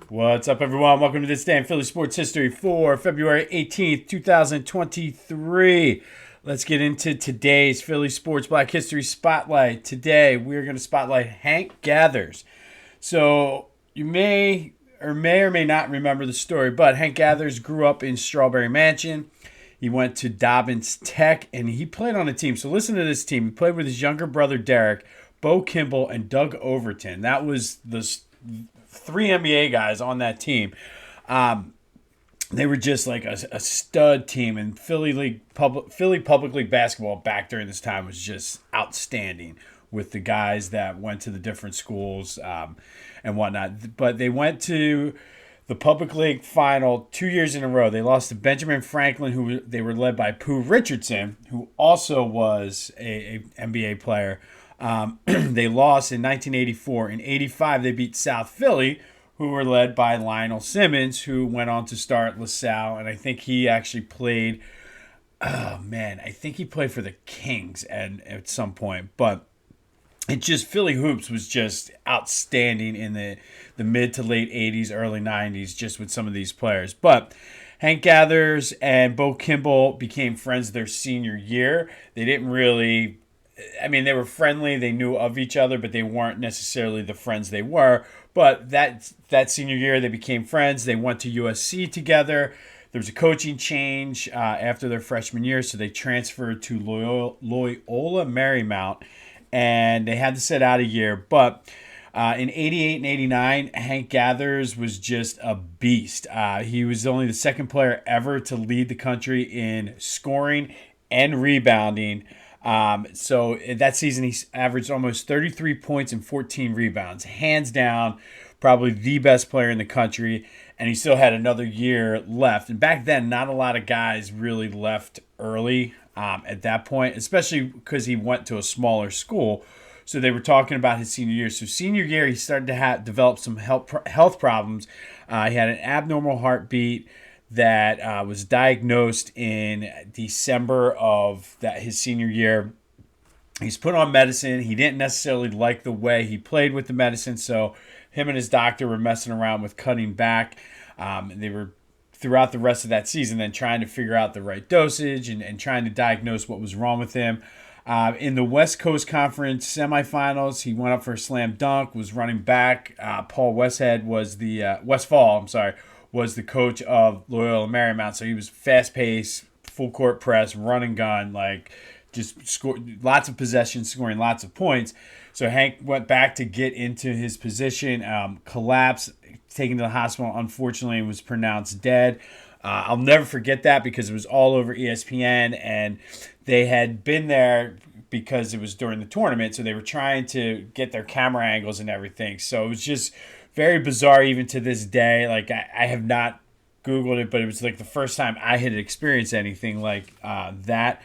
What's up, everyone? Welcome to This Day in Philly Sports History for February 18th, 2023. Let's get into today's Philly Sports Black History Spotlight. Today, we're going to spotlight Hank Gathers. So, you may or may not remember the story, but Hank Gathers grew up in Strawberry Mansion. He went to Dobbins Tech, and he played on a team. So, listen to this team. He played with his younger brother, Derek, Bo Kimball, and Doug Overton. That was the three NBA guys on that team. They were just like a stud team, and Philly Public League basketball back during this time was just outstanding with the guys that went to the different schools and whatnot. But they went to the Public League final 2 years in a row. They lost to Benjamin Franklin, who they were led by Pooh Richardson, who also was a NBA player. They lost in 1984. In 85, they beat South Philly, who were led by Lionel Simmons, who went on to start LaSalle. And I think he actually played, I think he played for the Kings at some point. But it just, Philly hoops was just outstanding in the mid to late 80s, early 90s, just with some of these players. But Hank Gathers and Bo Kimball became friends their senior year. They didn't really, they were friendly. They knew of each other, but they weren't necessarily the friends they were. But that senior year, they became friends. They went to USC together. There was a coaching change after their freshman year, so they transferred to Loyola Marymount, and they had to sit out a year. But in 88 and 89, Hank Gathers was just a beast. He was only the second player ever to lead the country in scoring and rebounding. So that season, he averaged almost 33 points and 14 rebounds. Hands down, probably the best player in the country. And he still had another year left. And back then, not a lot of guys really left early at that point, especially because he went to a smaller school. So they were talking about his senior year. So senior year, he started to develop some health problems. He had an abnormal heartbeat that was diagnosed in December of his senior year. He's put on medicine. He didn't necessarily like the way he played with the medicine, so him and his doctor were messing around with cutting back. They were, throughout the rest of that season, then trying to figure out the right dosage and trying to diagnose what was wrong with him. In the West Coast Conference semifinals, he went up for a slam dunk, was running back. Paul Westfall, was the coach of Loyola Marymount. So he was fast-paced, full-court press, run and gun, just scored lots of possessions, scoring lots of points. So Hank went back to get into his position, collapsed, taken to the hospital, unfortunately, was pronounced dead. I'll never forget that because it was all over ESPN, and they had been there because it was during the tournament, so they were trying to get their camera angles and everything. So it was just very bizarre even to this day. I have not Googled it, but it was like the first time I had experienced anything like that.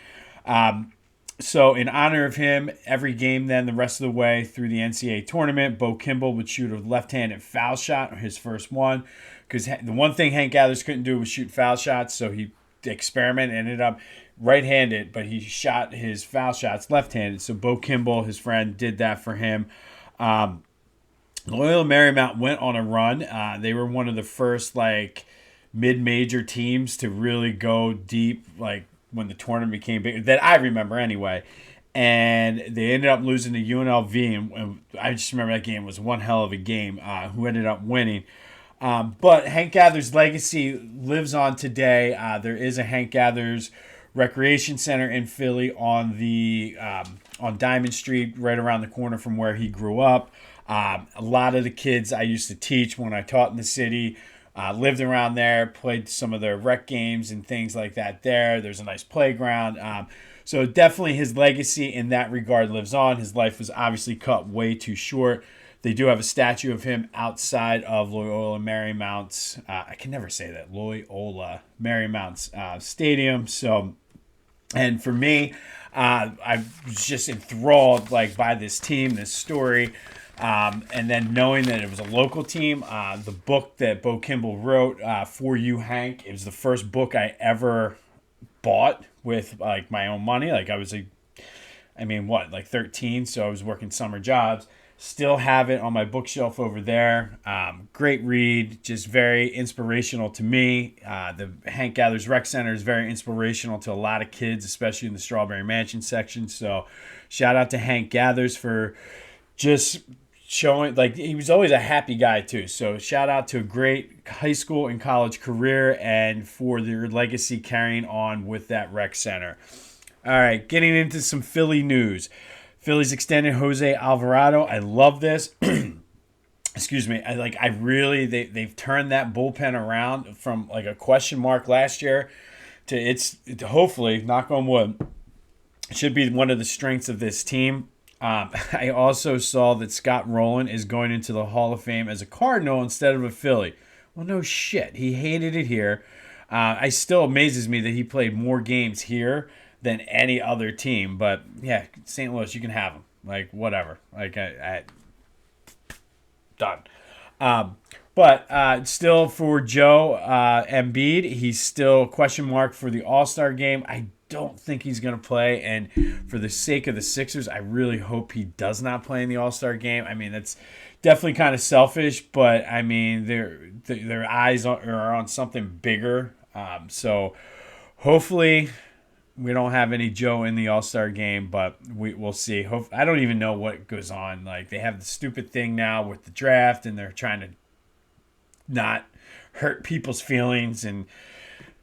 So in honor of him, every game then the rest of the way through the NCAA tournament, Bo Kimball would shoot a left-handed foul shot, his first one, because the one thing Hank Gathers couldn't do was shoot foul shots, so he experimented, ended up right-handed, but he shot his foul shots left-handed. So Bo Kimball, his friend, did that for him. Loyola Marymount went on a run. They were one of the first mid-major teams to really go deep, when the tournament became big, that I remember anyway. And they ended up losing to UNLV, and I just remember that game was one hell of a game. Who ended up winning? But Hank Gathers' legacy lives on today. There is a Hank Gathers Recreation Center in Philly on Diamond Street, right around the corner from where he grew up. A lot of the kids I used to teach when I taught in the city lived around there, played some of their rec games and things like that there. There's a nice playground. So definitely his legacy in that regard lives on. His life was obviously cut way too short. They do have a statue of him outside of Loyola Marymount's, I can never say that, Loyola Marymount's stadium. So, and for me, I was just enthralled by this team, this story. And then knowing that it was a local team, the book that Bo Kimball wrote, For You, Hank, it was the first book I ever bought with my own money. I was 13, so I was working summer jobs. Still have it on my bookshelf over there. Great read, just very inspirational to me. The Hank Gathers Rec Center is very inspirational to a lot of kids, especially in the Strawberry Mansion section. So shout out to Hank Gathers for just showing, like, he was always a happy guy too. So shout out to a great high school and college career and for their legacy carrying on with that rec center. All right, getting into some Philly news. Phillies extended Jose Alvarado. I love this. Excuse me. They've turned that bullpen around from like a question mark last year to hopefully, knock on wood, should be one of the strengths of this team. I also saw that Scott Rowland is going into the Hall of Fame as a Cardinal instead of a Philly. Well, no shit. He hated it here. It still amazes me that he played more games here than any other team. But, yeah, St. Louis, you can have him. Like, whatever. Like, done. But still for Joe Embiid, he's still question mark for the All-Star game. I don't think he's going to play. And for the sake of the Sixers, I really hope he does not play in the All-Star game. I mean, that's definitely kind of selfish, but, I mean, their eyes are on something bigger. So hopefully we don't have any Joe in the All-Star game, but we'll see. I don't even know what goes on. Like, they have the stupid thing now with the draft, and they're trying to not hurt people's feelings, and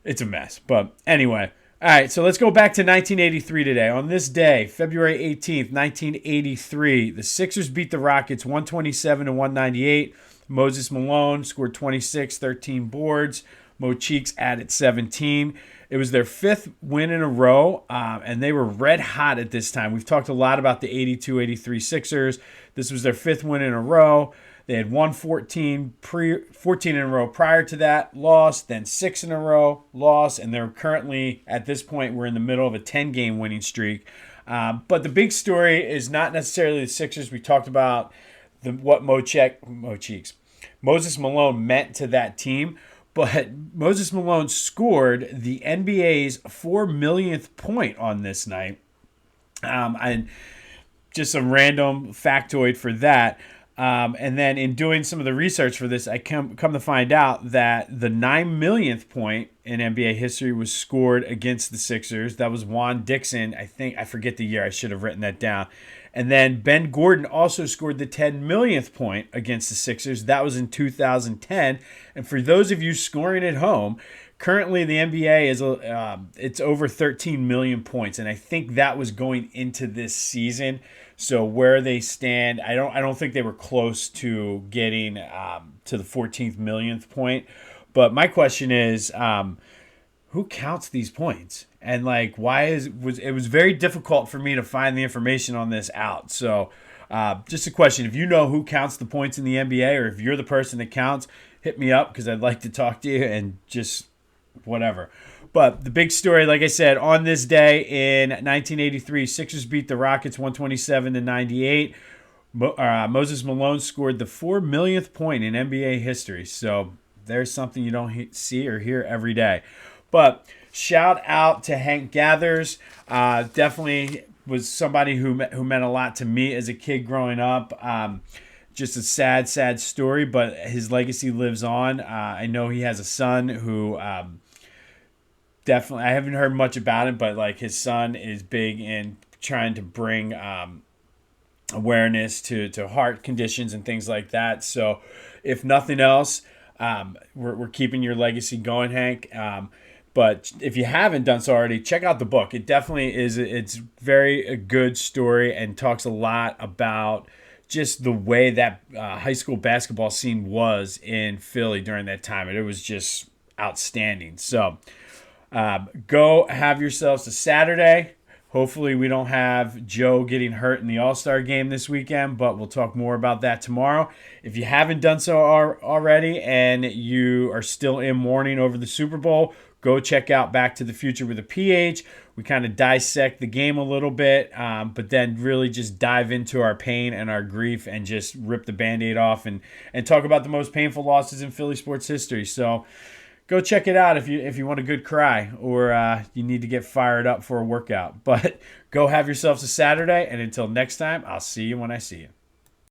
it's a mess. But anyway, all right, so let's go back to 1983 today. On this day, February 18th, 1983, the Sixers beat the Rockets 127-198. Moses Malone scored 26, 13 boards. Mo Cheeks added 17. It was their fifth win in a row, and they were red hot at this time. We've talked a lot about the 82-83 Sixers. This was their fifth win in a row. They had won 14 in a row prior to that, lost, then 6 in a row, lost, and they're currently, at this point, we're in the middle of a 10-game winning streak. But the big story is not necessarily the Sixers. We talked about what Moses Malone meant to that team. But Moses Malone scored the NBA's 4 millionth point on this night. And just a random factoid for that. And then in doing some of the research for this, I come to find out that the 9 millionth point in NBA history was scored against the Sixers. That was Juan Dixon. I forget the year. I should have written that down. And then Ben Gordon also scored the 10 millionth point against the Sixers. That was in 2010. And for those of you scoring at home, currently the NBA is it's over 13 million points, and I think that was going into this season. So where they stand, I don't think they were close to getting to the 14th millionth point. But my question is, who counts these points? And like, it was very difficult for me to find the information on this out. So just a question, if you know who counts the points in the NBA, or if you're the person that counts, hit me up because I'd like to talk to you and just whatever. But the big story, like I said, on this day in 1983, Sixers beat the Rockets 127-98. Moses Malone scored the 4 millionth point in NBA history. So there's something you don't see or hear every day. But shout out to Hank Gathers. Definitely was somebody who meant a lot to me as a kid growing up. Just a sad story, but his legacy lives on. I know he has a son who definitely, I haven't heard much about him, but like his son is big in trying to bring awareness to heart conditions and things like that. So if nothing else, we're keeping your legacy going, Hank. But if you haven't done so already, check out the book. It definitely is. It's very a good story and talks a lot about just the way that high school basketball scene was in Philly during that time. And it was just outstanding. So go have yourselves a Saturday. Hopefully we don't have Joe getting hurt in the All-Star game this weekend, but we'll talk more about that tomorrow. If you haven't done so already and you are still in mourning over the Super Bowl, go check out Back to the Future with a PH. We kind of dissect the game a little bit, but then really just dive into our pain and our grief and just rip the Band-Aid off and talk about the most painful losses in Philly sports history. So go check it out if you want a good cry or you need to get fired up for a workout. But go have yourselves a Saturday, and until next time, I'll see you when I see you.